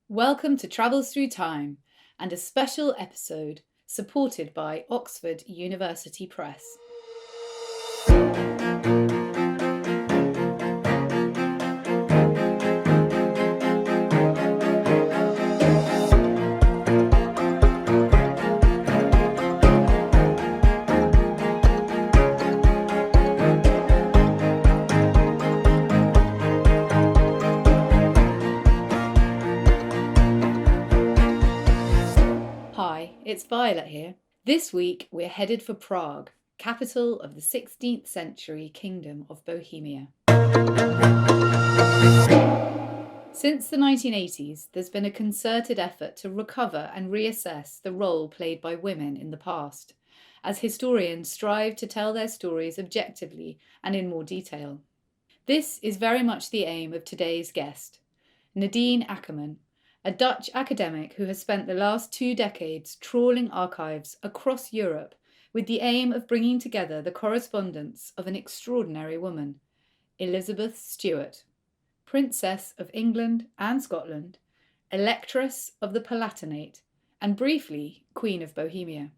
Welcome to Travels Through Time and a special episode supported by Oxford University Press. Hi, it's Violet here. This week we're headed for Prague, capital of the 16th century Kingdom of Bohemia. Since the 1980s, there's been a concerted effort to recover and reassess the role played by women in the past, as historians strive to tell their stories objectively and in more detail. This is very much the aim of today's guest, Nadine Akkerman, a Dutch academic who has spent the last 2 decades trawling archives across Europe with the aim of bringing together the correspondence of an extraordinary woman, Elizabeth Stuart, Princess of England and Scotland, Electress of the Palatinate, and briefly Queen of Bohemia.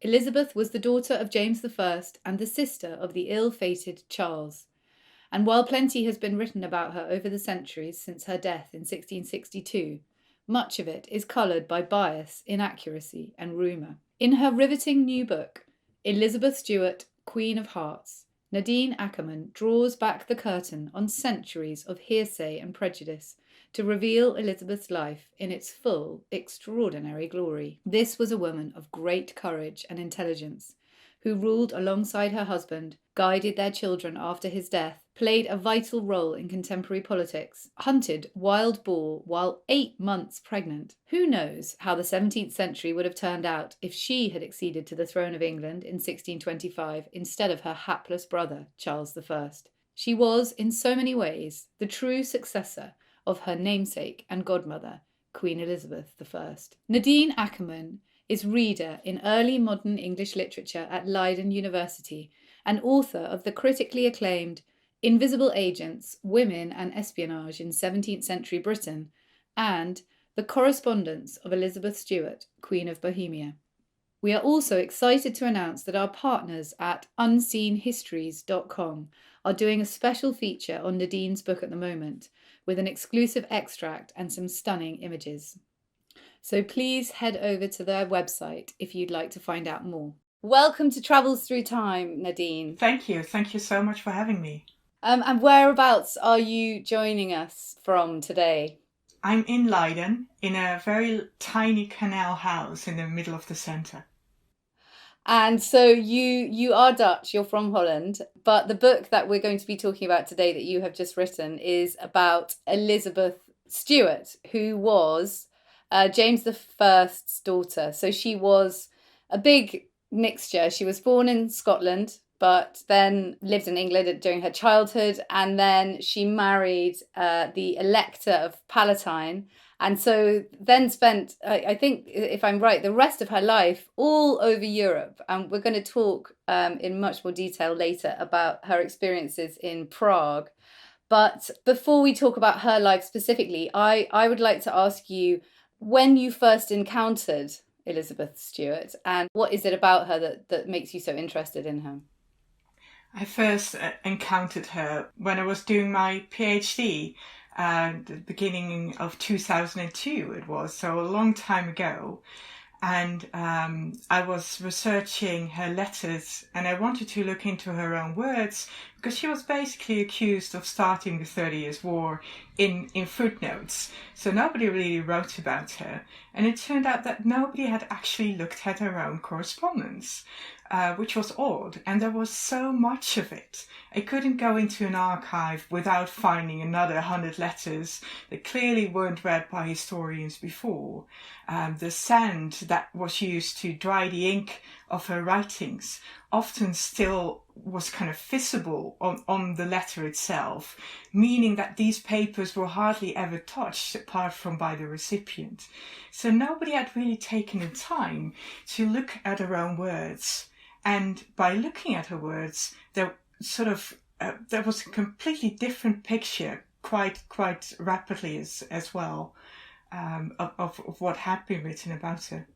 Elizabeth was the daughter of James I and the sister of the ill-fated Charles, and while plenty has been written about her over the centuries since her death in 1662, much of it is coloured by bias, inaccuracy, and rumour. In her riveting new book, Elizabeth Stuart, Queen of Hearts, Nadine Akkerman draws back the curtain on centuries of hearsay and prejudice to reveal Elizabeth's life in its full, extraordinary glory. This was a woman of great courage and intelligence, who ruled alongside her husband, guided their children after his death, played a vital role in contemporary politics, hunted wild boar while 8 months pregnant. Who knows how the 17th century would have turned out if she had acceded to the throne of England in 1625 instead of her hapless brother, Charles I. She was, in so many ways, the true successor of her namesake and godmother, Queen Elizabeth I. Nadine Akkerman is reader in early modern English literature at Leiden University and author of the critically acclaimed Invisible Agents, Women and Espionage in 17th Century Britain and The Correspondence of Elizabeth Stuart, Queen of Bohemia. We are also excited to announce that our partners at unseenhistories.com are doing a special feature on Nadine's book at the moment, with an exclusive extract and some stunning images. So please head over to their website if you'd like to find out more. Welcome to Travels Through Time, Nadine. Thank you so much for having me. And whereabouts are you joining us from today? I'm in Leiden, in a very tiny canal house in the middle of the centre. And so you are Dutch, you're from Holland, but the book that we're going to be talking about today that you have just written is about Elizabeth Stuart, who was James I's daughter. So she was a big mixture. She was born in Scotland, but then lived in England during her childhood, and then she married the Elector of Palatine, and so then spent, I think, if I'm right, the rest of her life all over Europe. And we're going to talk in much more detail later about her experiences in Prague. But before we talk about her life specifically, I would like to ask you when you first encountered Elizabeth Stuart, and what is it about her that makes you so interested in her? I first encountered her when I was doing my PhD at the beginning of 2002 it was, so a long time ago. And I was researching her letters and I wanted to look into her own words because she was basically accused of starting the 30 Years' War in footnotes. So nobody really wrote about her. And it turned out that nobody had actually looked at her own correspondence, which was odd. And there was so much of it. I couldn't go into an archive without finding another 100 letters that clearly weren't read by historians before. The sand that was used to dry the ink of her writings often still was kind of visible on the letter itself, meaning that these papers were hardly ever touched apart from by the recipient. So nobody had really taken the time to look at her own words. And by looking at her words, there was a completely different picture quite rapidly as well. of what had been written about her.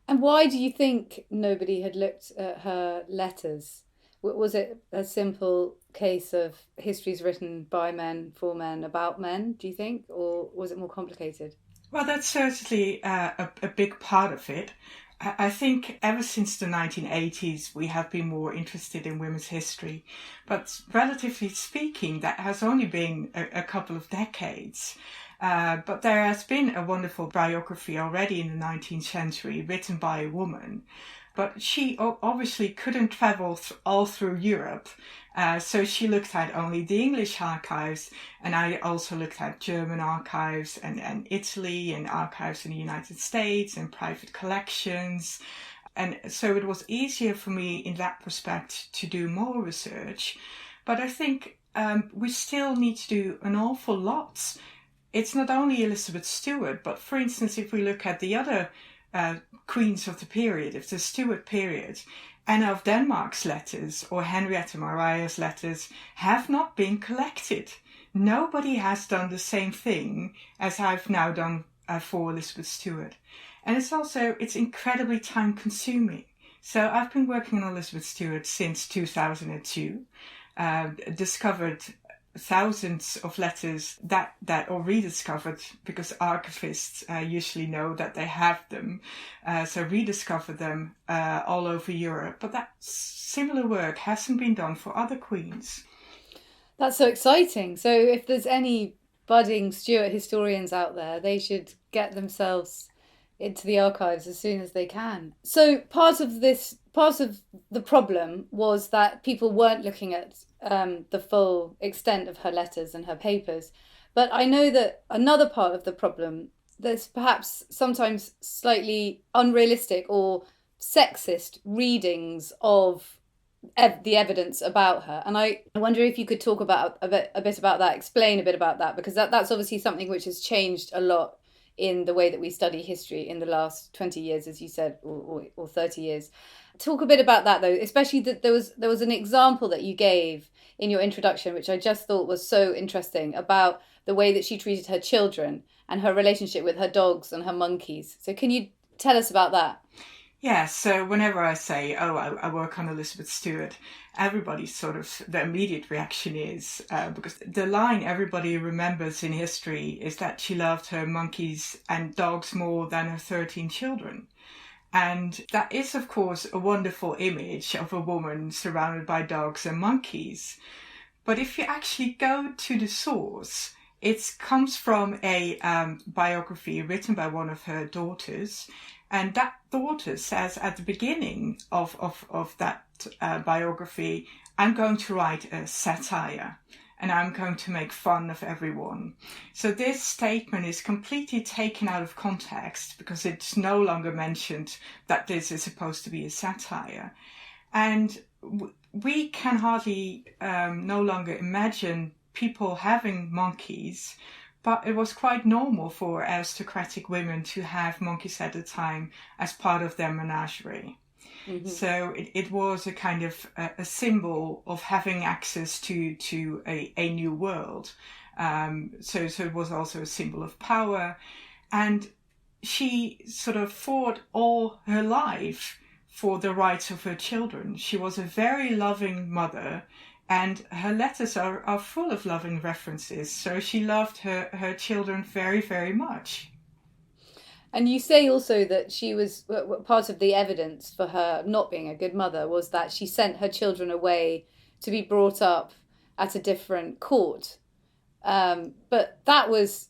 And why do you think nobody had looked at her letters? Was it a simple case of histories written by men, for men, about men, do you think? Or was it more complicated? Well, that's certainly a big part of it. I think ever since the 1980s, we have been more interested in women's history. But relatively speaking, that has only been a couple of decades. But there has been a wonderful biography already in the 19th century written by a woman. But she obviously couldn't travel all through Europe. So she looked at only the English archives, and I also looked at German archives and Italy and archives in the United States and private collections. And so it was easier for me in that respect to do more research. But I think we still need to do an awful lot. It's not only Elizabeth Stuart, but for instance, if we look at the other queens of the period, of the Stuart period, Anna of Denmark's letters or Henrietta Maria's letters have not been collected. Nobody has done the same thing as I've now done for Elizabeth Stuart. And it's incredibly time consuming. So I've been working on Elizabeth Stuart since 2002, discovered thousands of letters that or rediscovered, because archivists usually know that they have them, so rediscovered them all over Europe. But that similar work hasn't been done for other queens. That's so exciting. So if there's any budding Stuart historians out there, they should get themselves into the archives as soon as they can. So part of the problem was that people weren't looking at the full extent of her letters and her papers. But I know that another part of the problem, there's perhaps sometimes slightly unrealistic or sexist readings of the evidence about her. And I wonder if you could talk about a bit about that, explain a bit about that, because that's obviously something which has changed a lot in the way that we study history in the last 20 years, as you said, or 30 years. Talk a bit about that, though, especially that there was an example that you gave in your introduction, which I just thought was so interesting, about the way that she treated her children and her relationship with her dogs and her monkeys. So can you tell us about that? Yeah, so whenever I say, oh, I work on Elizabeth Stuart, everybody's sort of, the immediate reaction is, because the line everybody remembers in history is that she loved her monkeys and dogs more than her 13 children. And that is, of course, a wonderful image of a woman surrounded by dogs and monkeys. But if you actually go to the source, it comes from a biography written by one of her daughters. And that daughter says at the beginning of that biography, I'm going to write a satire and I'm going to make fun of everyone. So this statement is completely taken out of context because it's no longer mentioned that this is supposed to be a satire. And we can hardly no longer imagine people having monkeys, but it was quite normal for aristocratic women to have monkeys at the time as part of their menagerie. Mm-hmm. So it was a kind of a symbol of having access to a new world. So it was also a symbol of power. And she sort of fought all her life for the rights of her children. She was a very loving mother, and her letters are full of loving references. So she loved her children very, very much. And you say also that she was part of the evidence for her not being a good mother was that she sent her children away to be brought up at a different court. But that was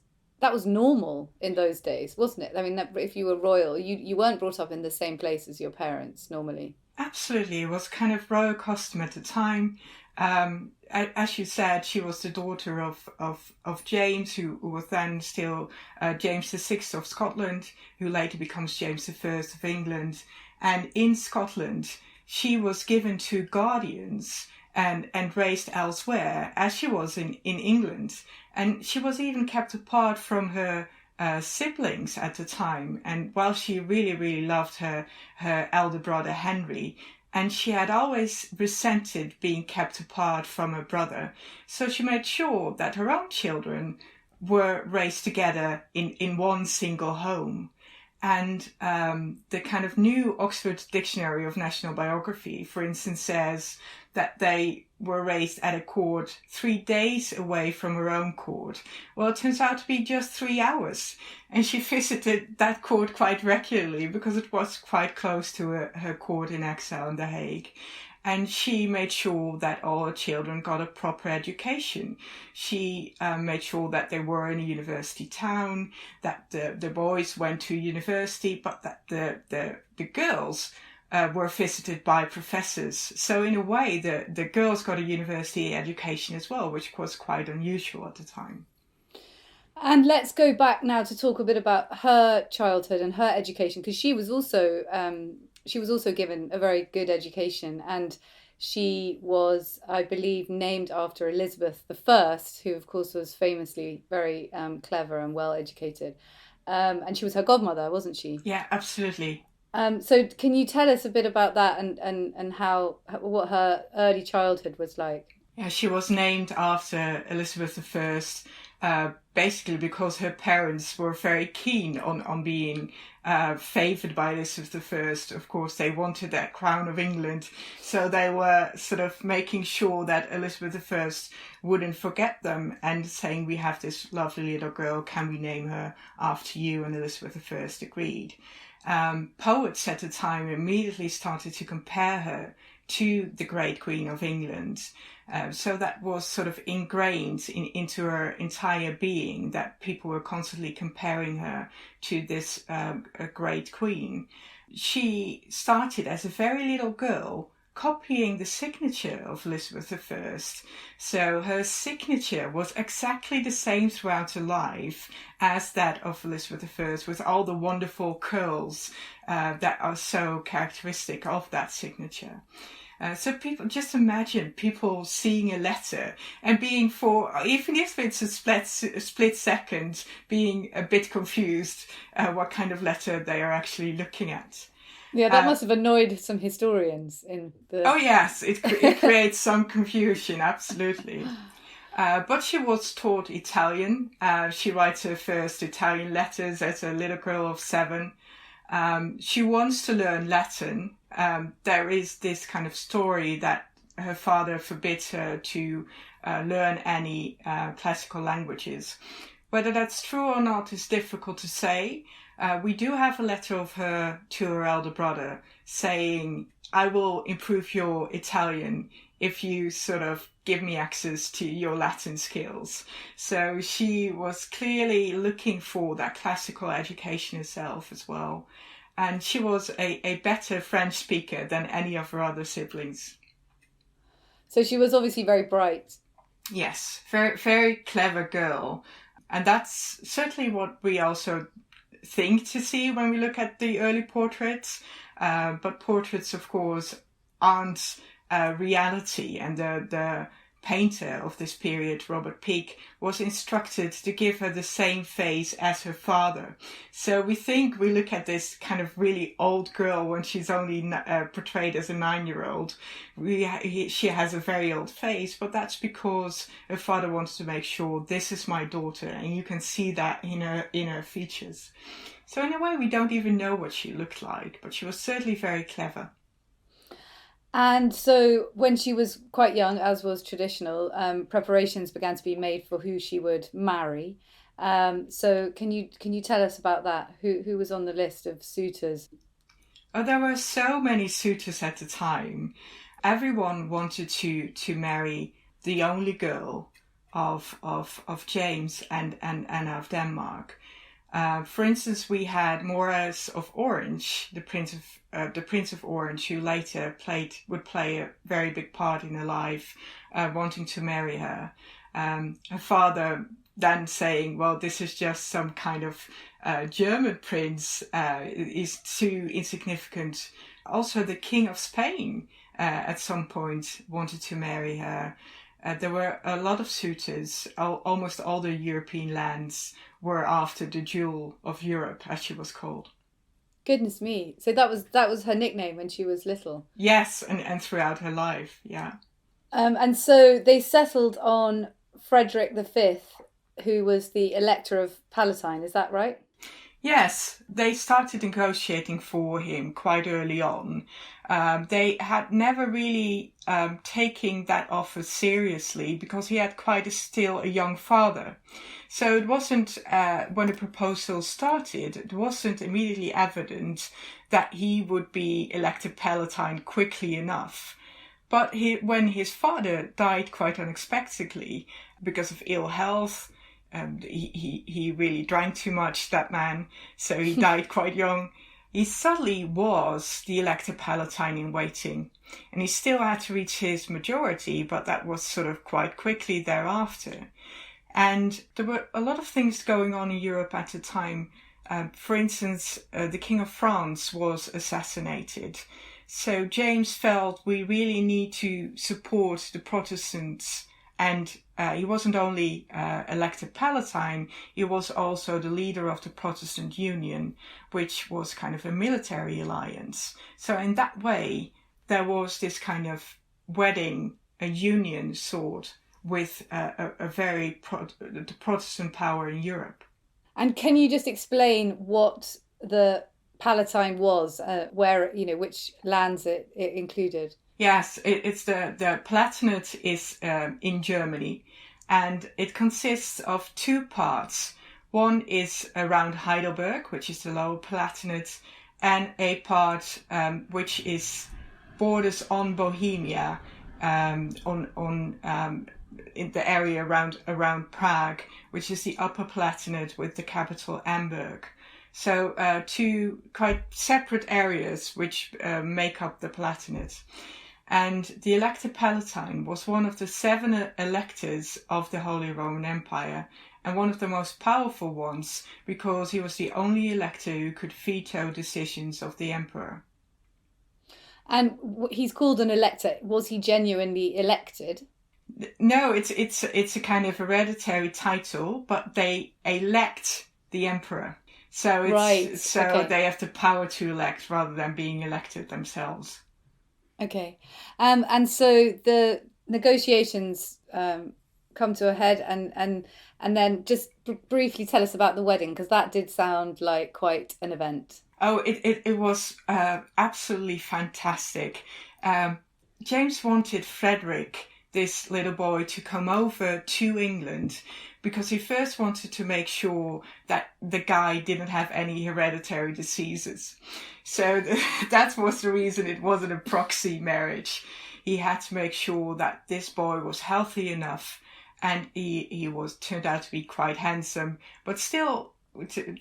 normal in those days, wasn't it? I mean, if you were royal, you weren't brought up in the same place as your parents normally. Absolutely. It was kind of royal custom at the time. As you said, she was the daughter of James, who was then still James VI of Scotland, who later becomes James I of England. And in Scotland, she was given to guardians and raised elsewhere, as she was in England. And she was even kept apart from her siblings at the time. And while she really, really loved her elder brother Henry, and she had always resented being kept apart from her brother. So she made sure that her own children were raised together in one single home. And the kind of new Oxford Dictionary of National Biography, for instance, says that they were raised at a court 3 days away from her own court. Well, it turns out to be just 3 hours. And she visited that court quite regularly because it was quite close to her court in exile in The Hague. And she made sure that all her children got a proper education. She made sure that they were in a university town, that the boys went to university, but that the girls were visited by professors. So in a way, the girls got a university education as well, which was quite unusual at the time. And let's go back now to talk a bit about her childhood and her education, because she was also given a very good education, and she was, I believe, named after Elizabeth I, who of course was famously very clever and well educated. And she was her godmother, wasn't she? Yeah, absolutely. So can you tell us a bit about that and what her early childhood was like? Yeah, she was named after Elizabeth I, basically because her parents were very keen on being favoured by Elizabeth I. Of course, they wanted that crown of England, so they were sort of making sure that Elizabeth I wouldn't forget them and saying, we have this lovely little girl, can we name her after you? And Elizabeth I agreed. Poets at the time immediately started to compare her to the great Queen of England. So that was sort of ingrained into her entire being, that people were constantly comparing her to this great queen. She started as a very little girl copying the signature of Elizabeth I. So her signature was exactly the same throughout her life as that of Elizabeth I, with all the wonderful curls that are so characteristic of that signature. So people, just imagine people seeing a letter and being, for even if it's a split second, being a bit confused what kind of letter they are actually looking at. Yeah, that must have annoyed some historians in the... Oh yes, it creates some confusion, absolutely. But she was taught Italian. She writes her first Italian letters as a little girl of 7. She wants to learn Latin. There is this kind of story that her father forbids her to learn any classical languages. Whether that's true or not is difficult to say. We do have a letter of her to her elder brother saying, I will improve your Italian if you sort of give me access to your Latin skills. So she was clearly looking for that classical education herself as well. And she was a better French speaker than any of her other siblings. So she was obviously very bright. Yes, very, very clever girl. And that's certainly what we also think to see when we look at the early portraits. But portraits, of course, aren't reality. And the painter of this period, Robert Peake, was instructed to give her the same face as her father. So we look at this kind of really old girl when she's only portrayed as a 9-year-old. She has a very old face, but that's because her father wants to make sure this is my daughter, and you can see that in her features. So in a way, we don't even know what she looked like, but she was certainly very clever. And so when she was quite young, as was traditional, preparations began to be made for who she would marry. So can you tell us about that? Who was on the list of suitors? Oh, there were so many suitors at the time. Everyone wanted to marry the only girl of James and Anna of Denmark. For instance, we had Maurice of Orange, the Prince of Orange, who later would play a very big part in her life, wanting to marry her. Her father then saying, well, this is just some kind of German prince, is too insignificant. Also, the King of Spain at some point wanted to marry her. There were a lot of suitors. Almost all the European lands were after the Jewel of Europe, as she was called. Goodness me. So that was her nickname when she was little? Yes, and throughout her life, yeah. And so they settled on Frederick V who was the Elector of Palatine, is that right? Yes, they started negotiating for him quite early on. They had never really taken that offer seriously because he had still a young father. So it wasn't, when the proposal started, it wasn't immediately evident that he would be elected Palatine quickly enough. But when his father died quite unexpectedly because of ill health, he really drank too much, that man, so he died quite young. He suddenly was the elected Palatine in waiting, and he still had to reach his majority, but that was sort of quite quickly thereafter. And there were a lot of things going on in Europe at the time. For instance, the King of France was assassinated. So James felt we really need to support the Protestants, and he wasn't only elected Palatine, he was also the leader of the Protestant Union, which was kind of a military alliance. So in that way, there was this kind of wedding, a union sort, with the Protestant power in Europe. And can you just explain what the Palatine was, where, which lands it included? Yes, it's the Palatinate is in Germany, and it consists of two parts. One is around Heidelberg, which is the Lower Palatinate, and a part which is borders on Bohemia, in the area around Prague, which is the Upper Palatinate with the capital Hamburg. So two quite separate areas which make up the Palatinate. And the elected Palatine was one of the 7 electors of the Holy Roman Empire, and one of the most powerful ones because he was the only elector who could veto decisions of the emperor. And he's called an elector. Was he genuinely elected? No, it's a kind of hereditary title, but they elect the emperor. So Okay. they have the power to elect rather than being elected themselves. Okay. And so the negotiations come to a head, and then just briefly tell us about the wedding, because that did sound like quite an event. Oh, it was absolutely fantastic. James wanted Frederick, this little boy, to come over to England because he first wanted to make sure that the guy didn't have any hereditary diseases. So that was the reason it wasn't a proxy marriage. He had to make sure that this boy was healthy enough, and he was turned out to be quite handsome, but still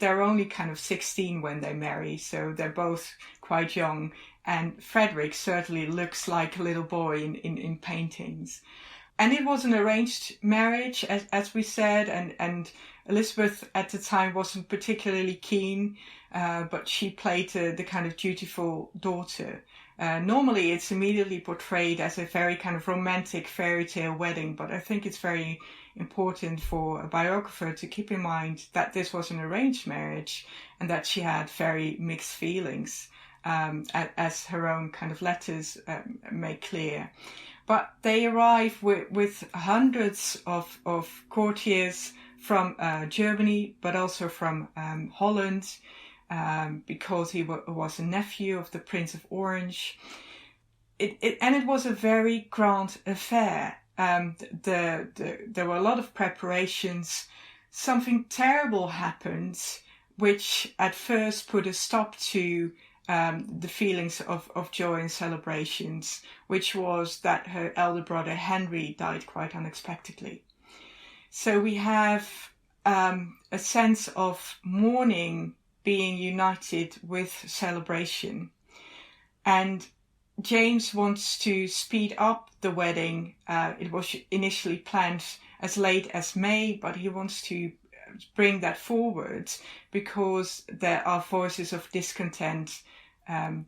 they're only kind of 16 when they marry, so they're both quite young. And Frederick certainly looks like a little boy in paintings. And it was an arranged marriage, as we said, and Elizabeth at the time wasn't particularly keen, but she played the kind of dutiful daughter. Normally it's immediately portrayed as a very kind of romantic fairy tale wedding, but I think it's very important for a biographer to keep in mind that this was an arranged marriage and that she had very mixed feelings, as her own kind of letters make clear. But they arrive with hundreds of courtiers from Germany, but also from Holland, because he was a nephew of the Prince of Orange. It was a very grand affair. There were a lot of preparations. Something terrible happened, which at first put a stop to the feelings of joy and celebrations, which was that her elder brother Henry died quite unexpectedly. So we have a sense of mourning being united with celebration. And James wants to speed up the wedding. It was initially planned as late as May, but he wants to bring that forward because there are voices of discontent.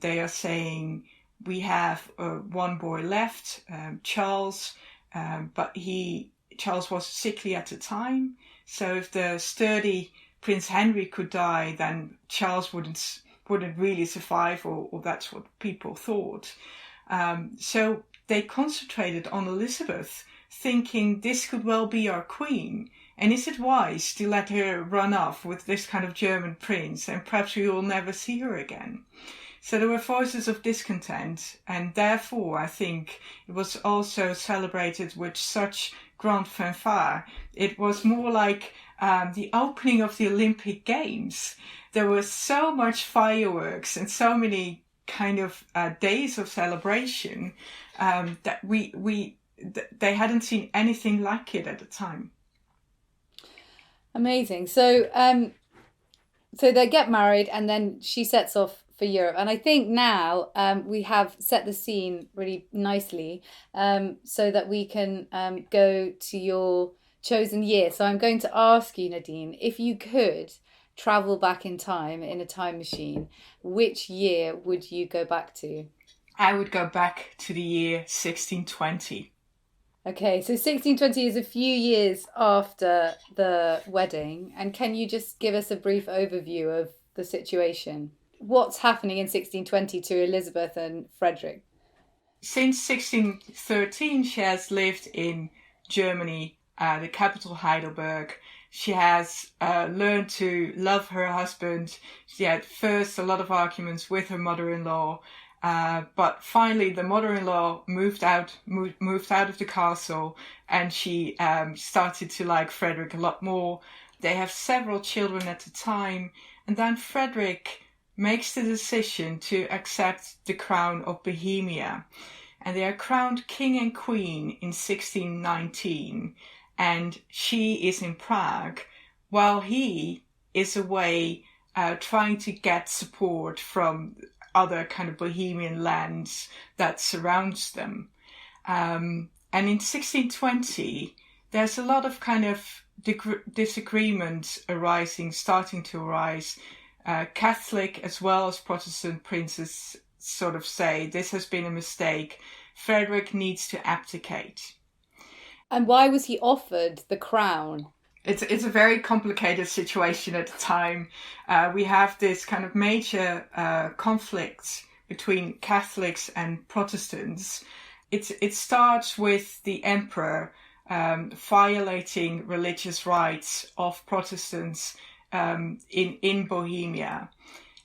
They are saying we have one boy left, Charles, but Charles was sickly at the time. So if the sturdy Prince Henry could die, then Charles wouldn't really survive, or that's what people thought. So they concentrated on Elizabeth, thinking this could well be our queen. And is it wise to let her run off with this kind of German prince, and perhaps we will never see her again? So there were voices of discontent, and therefore I think it was also celebrated with such grand fanfare. It was more like the opening of the Olympic Games. There was so much fireworks and so many kind of days of celebration that they hadn't seen anything like it at the time. Amazing. So so they get married, and then she sets off for Europe. And I think now we have set the scene really nicely, so that we can go to your chosen year. So I'm going to ask you, Nadine, if you could travel back in time in a time machine, which year would you go back to? I would go back to the year 1620. Okay, so 1620 is a few years after the wedding. And can you just give us a brief overview of the situation? What's happening in 1620 to Elizabeth and Frederick? Since 1613, she has lived in Germany, the capital Heidelberg. She has learned to love her husband. She had first a lot of arguments with her mother-in-law, but finally the mother-in-law moved out of the castle, and she started to like Frederick a lot more. They have several children at the time, and then Frederick makes the decision to accept the crown of Bohemia. And they are crowned king and queen in 1619. And she is in Prague while he is away trying to get support from other kind of Bohemian lands that surrounds them. And in 1620, there's a lot of kind of disagreements starting to arise. Catholic as well as Protestant princes sort of say this has been a mistake. Frederick needs to abdicate. And why was he offered the crown? It's a very complicated situation at the time. We have this kind of major conflict between Catholics and Protestants. It starts with the emperor violating religious rights of Protestants in Bohemia.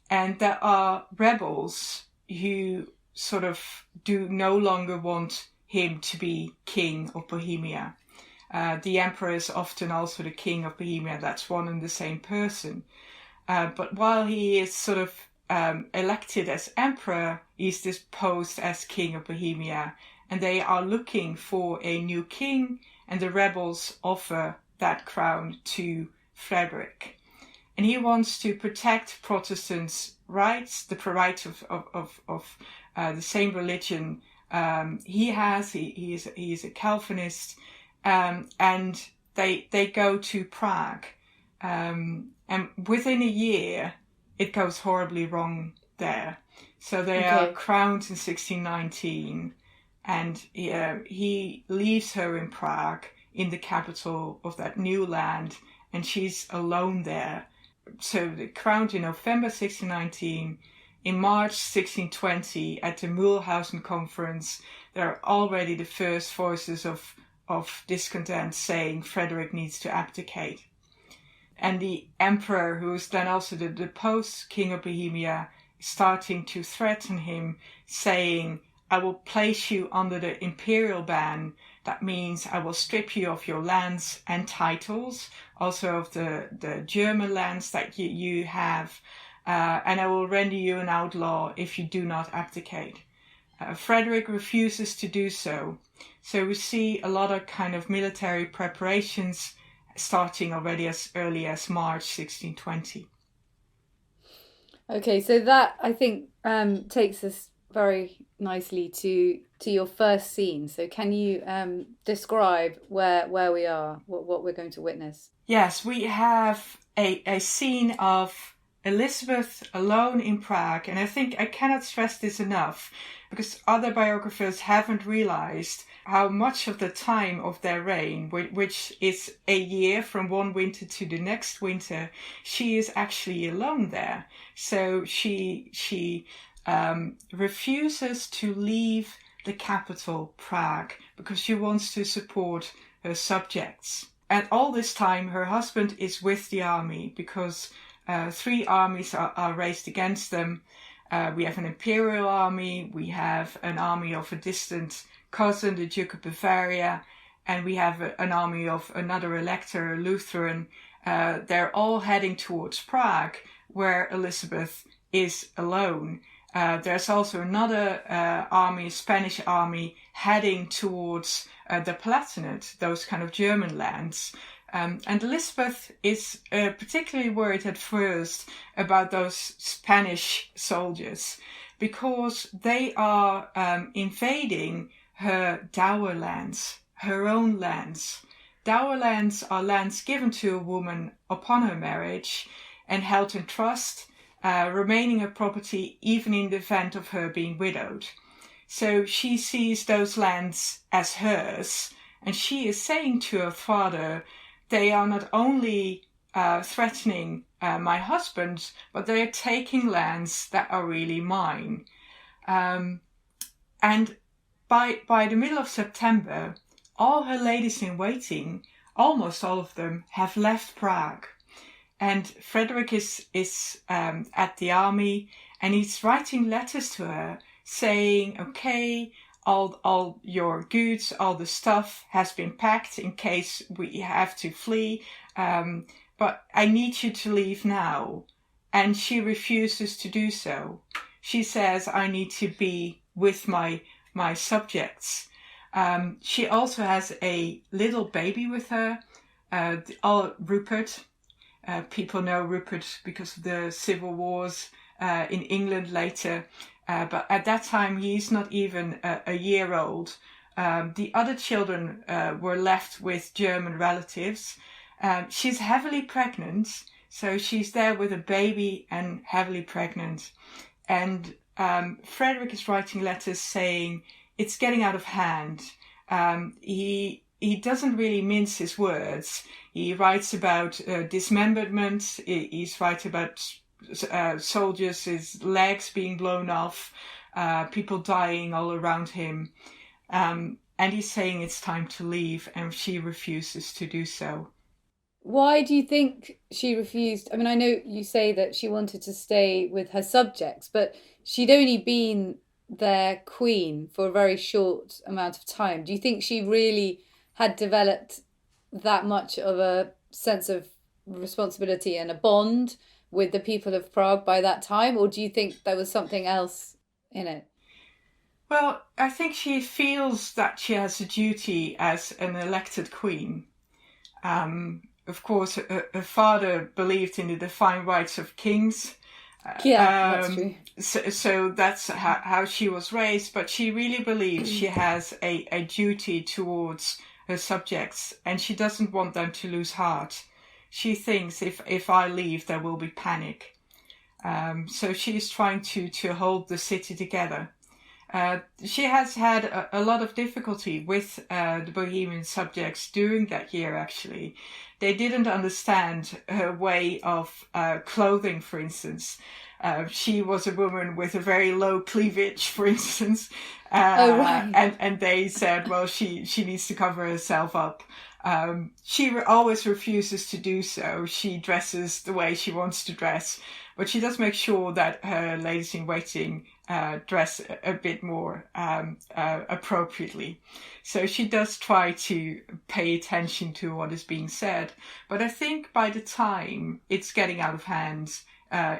And there are rebels who sort of do no longer want him to be king of Bohemia. The emperor is often also the king of Bohemia. That's one and the same person. But while he is sort of elected as emperor, he's disposed as king of Bohemia. And they are looking for a new king, and the rebels offer that crown to Frederick. And he wants to protect Protestants' rights, the rights of the same religion he has. He is a Calvinist, and they go to Prague. And within a year, it goes horribly wrong there. So they are crowned in 1619, and he leaves her in Prague, in the capital of that new land, and she's alone there. So they crowned in November 1619. In March 1620, at the Mulhausen Conference, there are already the first voices of discontent saying Frederick needs to abdicate. And the emperor, who is then also the deposed king of Bohemia, is starting to threaten him, saying, I will place you under the imperial ban. That means I will strip you of your lands and titles, also of the German lands that you have, and I will render you an outlaw if you do not abdicate. Frederick refuses to do so. So we see a lot of kind of military preparations starting already as early as March 1620. Okay, so that I think takes us very nicely to your first scene. So can you describe where we are, what we're going to witness? Yes, we have a scene of Elizabeth alone in Prague, and I think I cannot stress this enough because other biographers haven't realized how much of the time of their reign, which is a year from one winter to the next winter, she is actually alone there. So she refuses to leave the capital, Prague, because she wants to support her subjects. And all this time, her husband is with the army because 3 armies are raised against them. We have an imperial army, we have an army of a distant cousin, the Duke of Bavaria, and we have an army of another elector, Lutheran. They're all heading towards Prague, where Elizabeth is alone. There's also another army, a Spanish army, heading towards the Palatinate, those kind of German lands. And Elizabeth is particularly worried at first about those Spanish soldiers because they are invading her dower lands, her own lands. Dower lands are lands given to a woman upon her marriage and held in trust, remaining her property even in the event of her being widowed. So she sees those lands as hers, and she is saying to her father, they are not only threatening my husband, but they are taking lands that are really mine. And by the middle of September, all her ladies in waiting, almost all of them, have left Prague. And Frederick is at the army, and he's writing letters to her saying, okay, all your goods, all the stuff has been packed in case we have to flee, but I need you to leave now. And she refuses to do so. She says, I need to be with my subjects. She also has a little baby with her, Rupert. People know Rupert because of the civil wars in England later. But at that time, he's not even a year old. The other children were left with German relatives. She's heavily pregnant, so she's there with a baby and heavily pregnant. And Frederick is writing letters saying it's getting out of hand. He doesn't really mince his words. He writes about dismemberment. He's writing about soldiers, his legs being blown off, people dying all around him. And he's saying it's time to leave, and she refuses to do so. Why do you think she refused? I mean, I know you say that she wanted to stay with her subjects, but she'd only been their queen for a very short amount of time. Do you think she really had developed that much of a sense of responsibility and a bond with the people of Prague by that time, or do you think there was something else in it? Well, I think she feels that she has a duty as an elected queen. Of course, her father believed in the divine rights of kings. Yeah, that's true. So that's how she was raised, but she really believes she has a duty towards her subjects, and she doesn't want them to lose heart. She thinks if I leave, there will be panic. So she's trying to hold the city together. She has had a lot of difficulty with the Bohemian subjects during that year, actually. They didn't understand her way of clothing, for instance. She was a woman with a very low cleavage, for instance. Oh, right. And they said, well, she needs to cover herself up. She always refuses to do so. She dresses the way she wants to dress, but she does make sure that her ladies in waiting dress a bit more appropriately. So she does try to pay attention to what is being said. But I think by the time it's getting out of hand,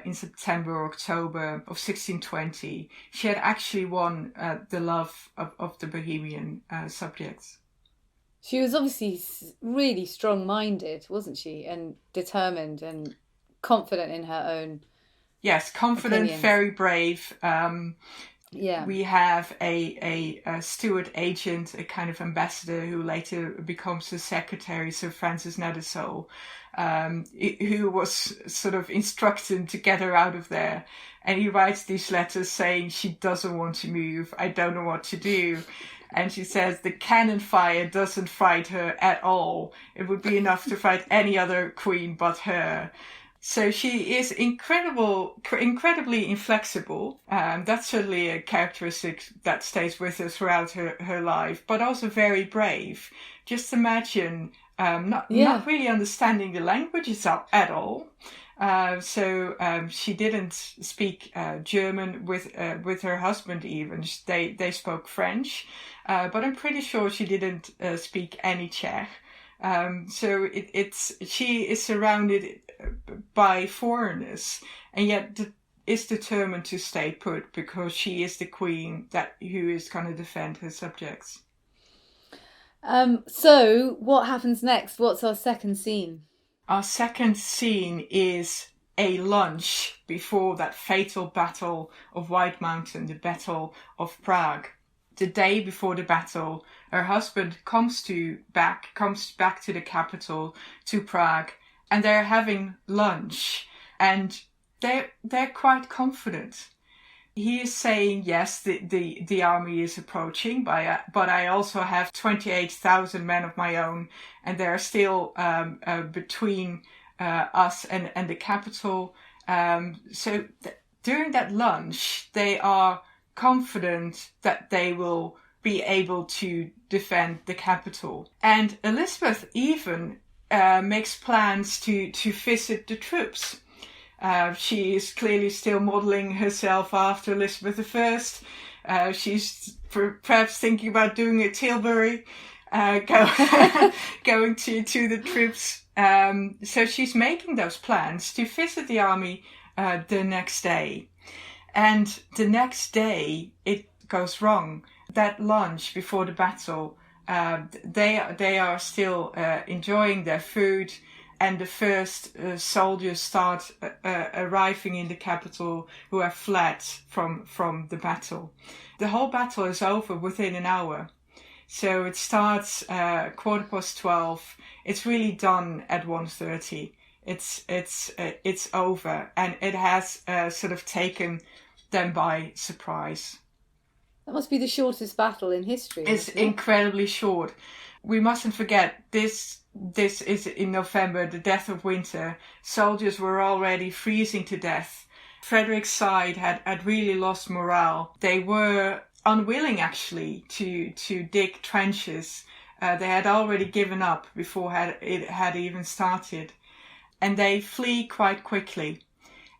in September or October of 1620, she had actually won the love of the Bohemian subjects. She was obviously really strong-minded, wasn't she? And determined and confident in her own Yes, confident, opinions. very brave. Yeah. We have a Stuart agent, a kind of ambassador who later becomes the secretary, Sir Francis Nethersole, who was sort of instructed to get her out of there. And he writes these letters saying she doesn't want to move. I don't know what to do. And she says the cannon fire doesn't fright her at all. It would be enough to fright any other queen but her. So she is incredibly inflexible. That's certainly a characteristic that stays with her throughout her life, but also very brave. Just imagine not really understanding the languages at all. So she didn't speak German with her husband even. They spoke French, but I'm pretty sure she didn't speak any Czech. So she is surrounded by foreigners, and yet is determined to stay put because she is the queen who is going to defend her subjects. So what happens next? What's our second scene? Our second scene is a lunch before that fatal battle of White Mountain, the Battle of Prague. The day before the battle, her husband comes back to the capital, to Prague, and they're having lunch, and they're quite confident. He is saying, yes, the army is approaching, but I also have 28,000 men of my own, and they're still between us and the capital. So during that lunch, they are confident that they will be able to defend the capital. And Elizabeth even makes plans to visit the troops. She is clearly still modelling herself after Elizabeth I. She's perhaps thinking about doing a Tilbury, going to the troops. So she's making those plans to visit the army the next day. And the next day, it goes wrong. That lunch before the battle, they are still enjoying their food. And the first soldiers start arriving in the capital who have fled from the battle. The whole battle is over within an hour. So it starts 12:15. It's really done at 1:30. It's over, and it has sort of taken them by surprise. That must be the shortest battle in history. It's incredibly short. We mustn't forget this is in November, the death of winter. Soldiers were already freezing to death. Frederick's side had really lost morale. They were unwilling actually to dig trenches. They had already given up before it had even started. And they flee quite quickly.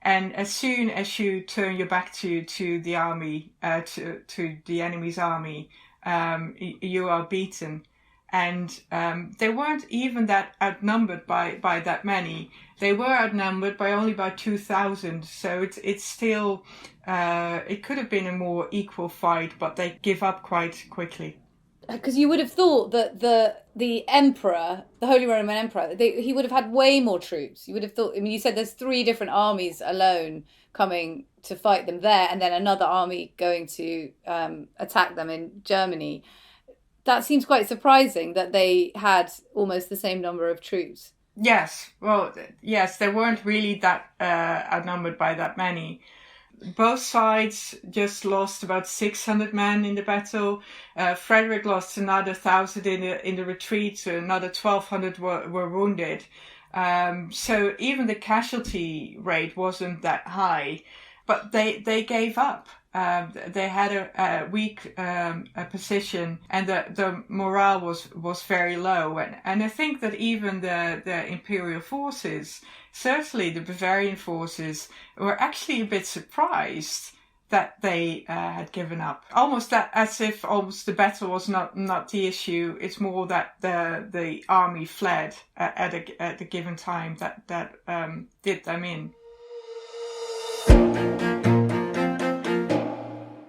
And as soon as you turn your back to the army, to the enemy's army, you are beaten. And they weren't even that outnumbered by that many. They were outnumbered by only about 2,000. So it's still, it could have been a more equal fight, but they give up quite quickly. Because you would have thought that the emperor, the Holy Roman Emperor, he would have had way more troops. You would have thought, I mean, you said there's 3 different armies alone coming to fight them there, and then another army going to attack them in Germany. That seems quite surprising that they had almost the same number of troops. Yes, well, yes, they weren't really that outnumbered by that many. Both sides just lost about 600 men in the battle. Frederick lost another 1,000 in the retreat, so another 1,200 were wounded. So even the casualty rate wasn't that high, but they gave up. They had a weak position, and the morale was very low. And I think that even the imperial forces, certainly the Bavarian forces, were actually a bit surprised that they had given up. Almost that as if almost the battle was not the issue. It's more that the army fled at a given time that did them in.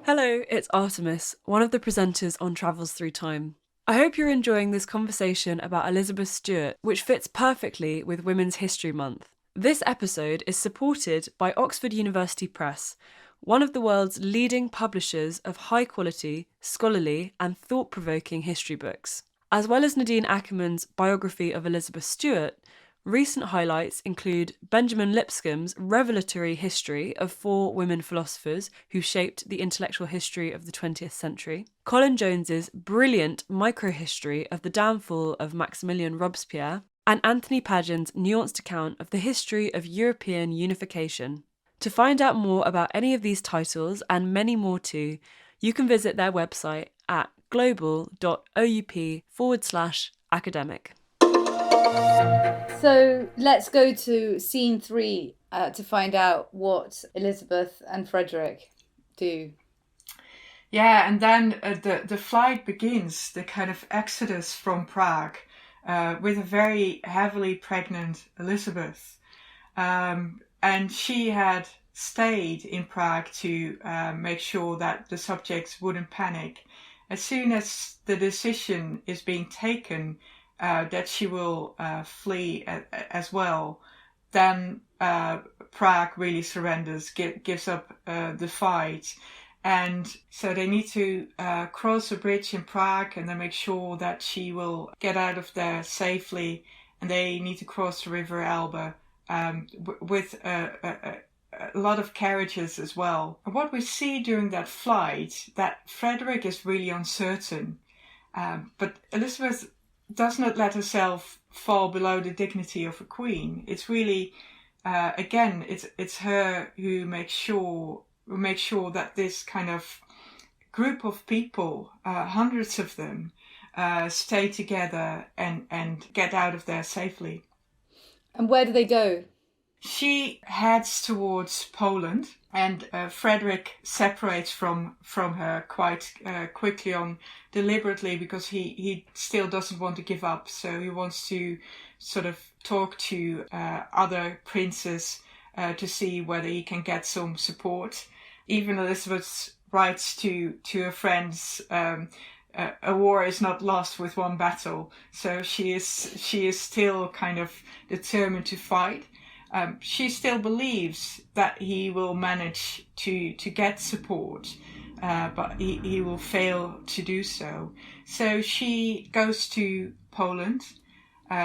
Hello, it's Artemis, one of the presenters on Travels Through Time. I hope you're enjoying this conversation about Elizabeth Stuart, which fits perfectly with Women's History Month. This episode is supported by Oxford University Press, one of the world's leading publishers of high-quality, scholarly and thought-provoking history books. As well as Nadine Akkerman's biography of Elizabeth Stuart, recent highlights include Benjamin Lipscomb's revelatory history of 4 women philosophers who shaped the intellectual history of the 20th century, Colin Jones's brilliant microhistory of the downfall of Maximilian Robespierre, and Anthony Pagin's nuanced account of the history of European unification. To find out more about any of these titles and many more too, you can visit their website at global.oup/academic. So let's go to scene 3 to find out what Elizabeth and Frederick do. Yeah, and then the flight begins, the kind of exodus from Prague, with a very heavily pregnant Elizabeth. And she had stayed in Prague to make sure that the subjects wouldn't panic. As soon as the decision is being taken that she will flee as well, then Prague really surrenders, gives up the fight. And so they need to cross a bridge in Prague and then make sure that she will get out of there safely. And they need to cross the river Elbe with a lot of carriages as well. And what we see during that flight, that Frederick is really uncertain. But Elizabeth does not let herself fall below the dignity of a queen. It's really, again, it's her who makes sure that this kind of group of people, hundreds of them, stay together and get out of there safely. And where do they go? She heads towards Poland, and Frederick separates from her quite quickly on, deliberately, because he still doesn't want to give up. So he wants to sort of talk to other princes to see whether he can get some support. Even Elizabeth writes to her friends, a war is not lost with one battle. So she is still kind of determined to fight. She still believes that he will manage to get support, but he will fail to do so. So she goes to Poland.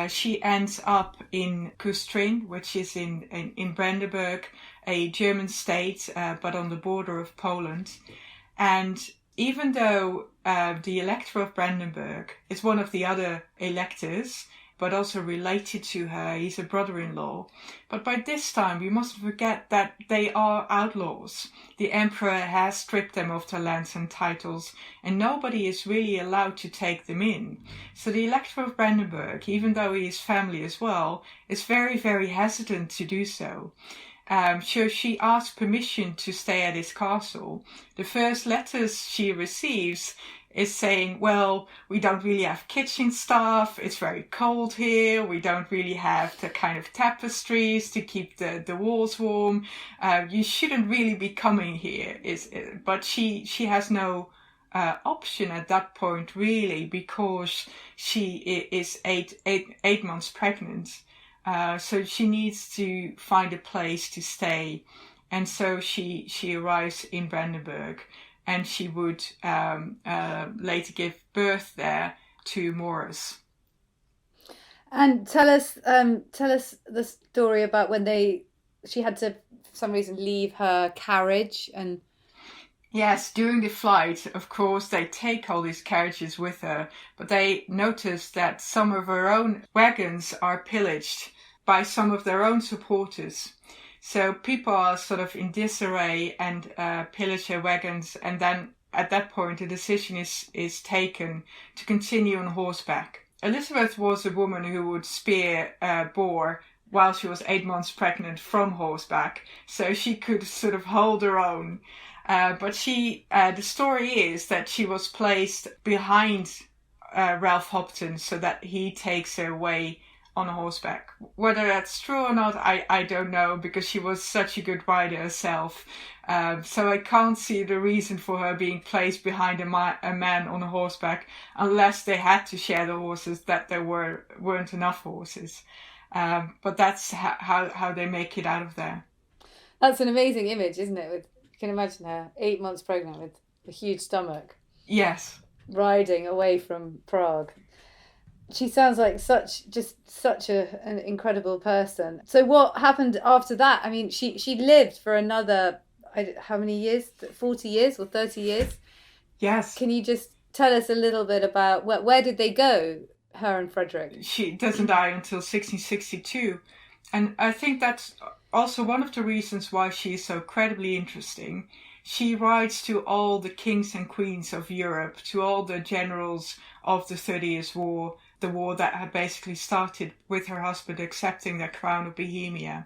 She ends up in Kustrin, which is in Brandenburg, a German state, but on the border of Poland. And even though the Elector of Brandenburg is one of the other electors, but also related to her, he's a brother-in-law. But by this time, we mustn't forget that they are outlaws. The emperor has stripped them of their lands and titles, and nobody is really allowed to take them in. So the Elector of Brandenburg, even though he is family as well, is very, very hesitant to do so. So she asks permission to stay at his castle. The first letters she receives is saying, well, we don't really have kitchen staff, it's very cold here, we don't really have the kind of tapestries to keep the walls warm, you shouldn't really be coming here. But she has no option at that point, really, because she is eight months pregnant. So she needs to find a place to stay. And so she arrives in Brandenburg, and she would later give birth there to Morris. And tell us the story about when she had to, for some reason, leave her carriage. And yes, during the flight, of course, they take all these carriages with her, but they notice that some of her own wagons are pillaged by some of their own supporters. So people are sort of in disarray and pillage her wagons, and then at that point a decision is taken to continue on horseback. Elizabeth was a woman who would spear boar while she was 8 months pregnant from horseback, so she could sort of hold her own. But the story is that she was placed behind Ralph Hopton so that he takes her away on horseback. Whether that's true or not, I don't know, because she was such a good rider herself. So I can't see the reason for her being placed behind a man on a horseback, unless they had to share the horses, that there weren't enough horses. But that's how they make it out of there. That's an amazing image, isn't it? You can imagine her 8 months pregnant with a huge stomach. Yes. Riding away from Prague. She sounds like such an incredible person. So what happened after that? I mean, she lived for another, how many years? 40 years or 30 years? Yes. Can you just tell us a little bit about where did they go, her and Frederick? She doesn't die until 1662. And I think that's also one of the reasons why she is so incredibly interesting. She writes to all the kings and queens of Europe, to all the generals of the 30 Years' War, the war that had basically started with her husband accepting the crown of Bohemia.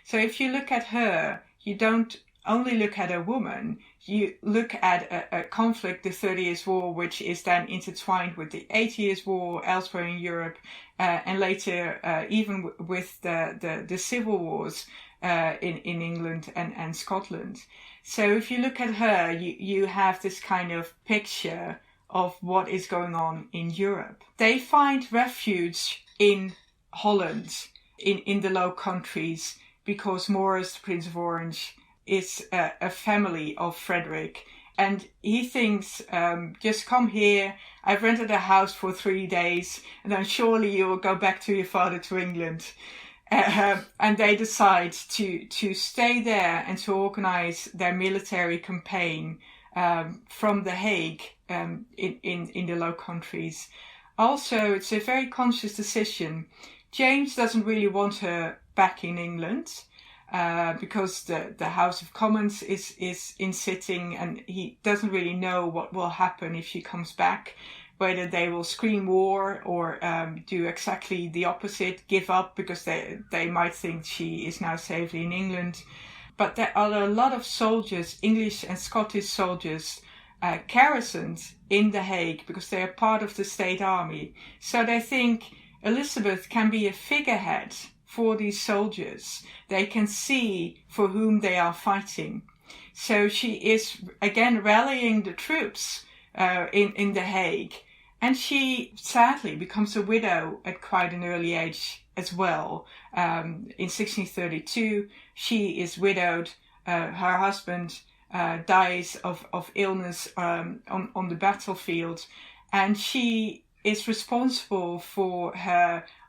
So if you look at her, you don't only look at a woman, you look at a conflict, the 30 Years' War, which is then intertwined with the 80 Years' War elsewhere in Europe, and later even with the civil wars in England and Scotland. So if you look at her, you have this kind of picture of what is going on in Europe. They find refuge in Holland, in the Low Countries, because Maurice, the Prince of Orange, is a family of Frederick. And he thinks, just come here, I've rented a house for 3 days, and then surely you will go back to your father to England. And they decide to stay there and to organize their military campaign from The Hague in the Low Countries. Also, it's a very conscious decision. James doesn't really want her back in England because the House of Commons is in sitting, and he doesn't really know what will happen if she comes back, whether they will scream war or do exactly the opposite, give up because they might think she is now safely in England. But there are a lot of soldiers, English and Scottish soldiers, garrisoned in The Hague because they are part of the state army. So they think Elizabeth can be a figurehead for these soldiers. They can see for whom they are fighting. So she is again rallying the troops in The Hague. And she sadly becomes a widow at quite an early age as well. In 1632, she is widowed. Her husband dies of illness on the battlefield. And she is responsible for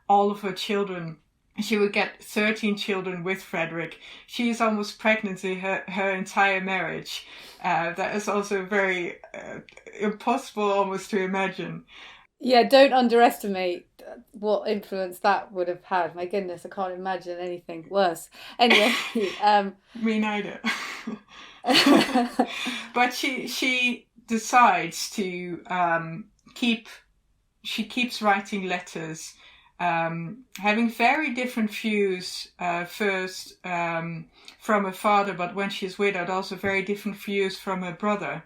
all of her children. She would get 13 children with Frederick. She is almost pregnant in her entire marriage. That is also very impossible almost to imagine. Yeah, don't underestimate what influence that would have had. My goodness, I can't imagine anything worse. Anyway, me neither. But she decides to she keeps writing letters, having very different views first from her father, but when she's widowed, also very different views from her brother.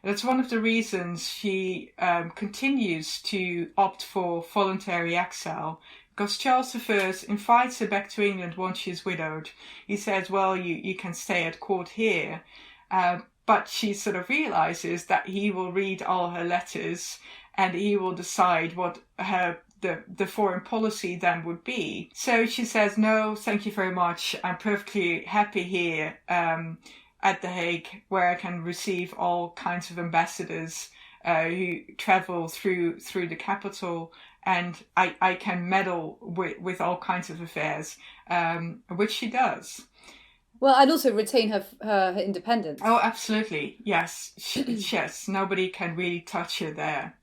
That's one of the reasons she continues to opt for voluntary exile, because Charles I invites her back to England once she's widowed. He says, well, you can stay at court here. But she sort of realizes that he will read all her letters and he will decide what the foreign policy then would be. So she says, no, thank you very much. I'm perfectly happy here at The Hague, where I can receive all kinds of ambassadors who travel through the capital, and I can meddle with all kinds of affairs, which she does. Well, and also retain her independence. Oh, absolutely. Yes. Yes. Nobody can really touch her there.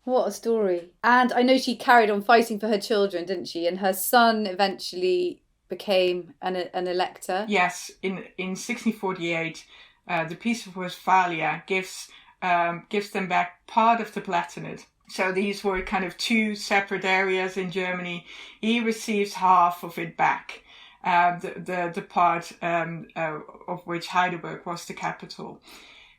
What a story. And I know she carried on fighting for her children, didn't she? And her son eventually became an elector. Yes. In 1648, the Peace of Westphalia gives them back part of the Palatinate. So these were kind of two separate areas in Germany. He receives half of it back. The part of which Heidelberg was the capital.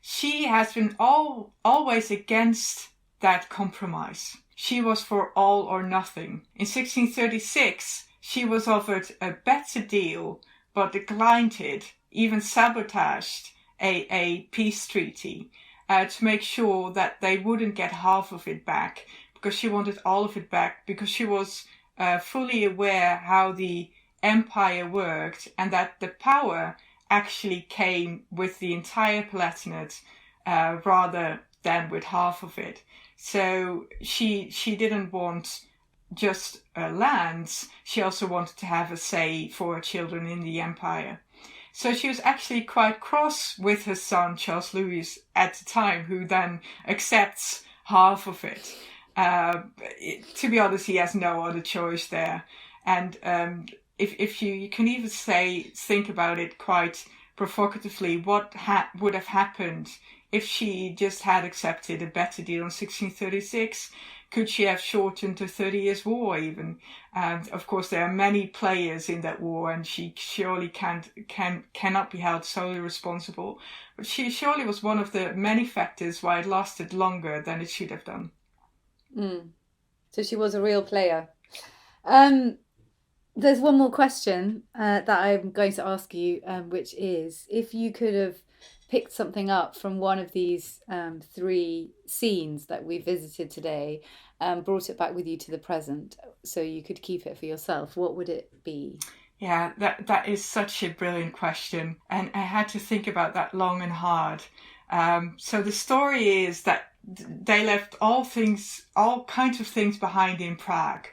She has been always against that compromise. She was for all or nothing. In 1636, she was offered a better deal, but declined it, even sabotaged a peace treaty to make sure that they wouldn't get half of it back, because she wanted all of it back, because she was fully aware how the empire worked and that the power actually came with the entire Palatinate rather than with half of it. So she didn't want just lands, she also wanted to have a say for her children in the empire. So she was actually quite cross with her son Charles Louis at the time, who then accepts half of it. To be honest, he has no other choice there. And if you can even think about it quite provocatively, what would have happened if she just had accepted a better deal in 1636? could she have shortened the 30 Years' War even? And of course, there are many players in that war, and she surely cannot be held solely responsible. But she surely was one of the many factors why it lasted longer than it should have done. So she was a real player. There's one more question that I'm going to ask you, which is, if you could have picked something up from one of these 3 scenes that we visited today and brought it back with you to the present so you could keep it for yourself, what would it be? Yeah, that is such a brilliant question. And I had to think about that long and hard. So the story is that they left all kinds of things behind in Prague.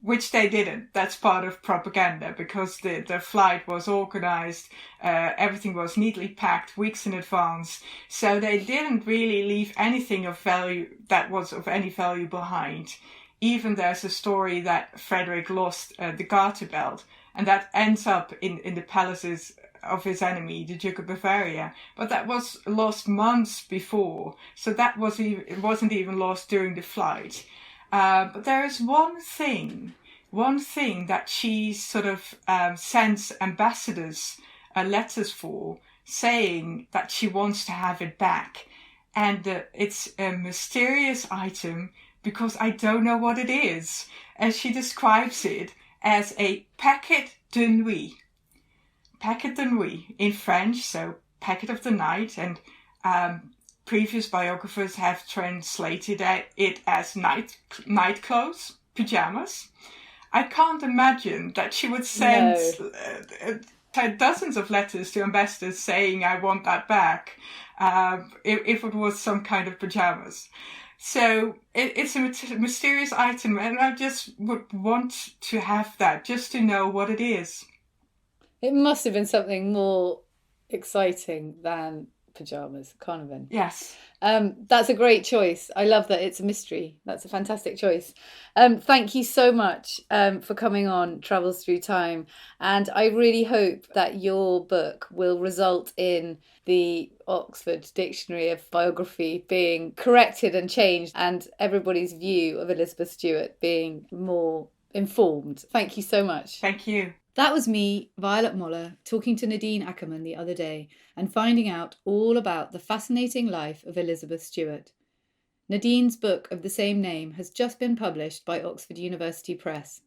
Which they didn't. That's part of propaganda, because the flight was organized, everything was neatly packed weeks in advance. So they didn't really leave anything of value that was of any value behind. Even there's a story that Frederick lost the garter belt, and that ends up in the palaces of his enemy, the Duke of Bavaria. But that was lost months before, so it wasn't even lost during the flight. But there is one thing that she sort of sends ambassadors letters for, saying that she wants to have it back. And it's a mysterious item, because I don't know what it is. And she describes it as a paquet de nuit. Paquet de nuit in French, so packet of the night. And previous biographers have translated it as night clothes, pajamas. I can't imagine that she would send dozens of letters to ambassadors saying, I want that back, if it was some kind of pajamas. So it's a mysterious item, and I just would want to have that, just to know what it is. It must have been something more exciting than pajamas, can't have been. Yes. That's a great choice. I love that it's a mystery. That's a fantastic choice. Thank you so much for coming on Travels Through Time. And I really hope that your book will result in the Oxford Dictionary of Biography being corrected and changed, and everybody's view of Elizabeth Stuart being more informed. Thank you so much. Thank you. That was me, Violet Moller, talking to Nadine Akkerman the other day and finding out all about the fascinating life of Elizabeth Stuart. Nadine's book of the same name has just been published by Oxford University Press.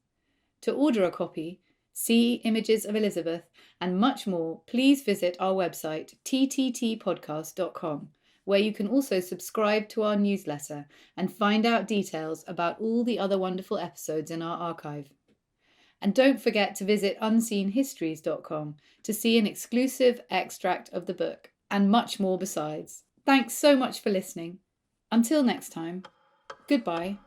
To order a copy, see images of Elizabeth and much more, please visit our website tttpodcast.com, where you can also subscribe to our newsletter and find out details about all the other wonderful episodes in our archive. And don't forget to visit unseenhistories.com to see an exclusive extract of the book and much more besides. Thanks so much for listening. Until next time, goodbye.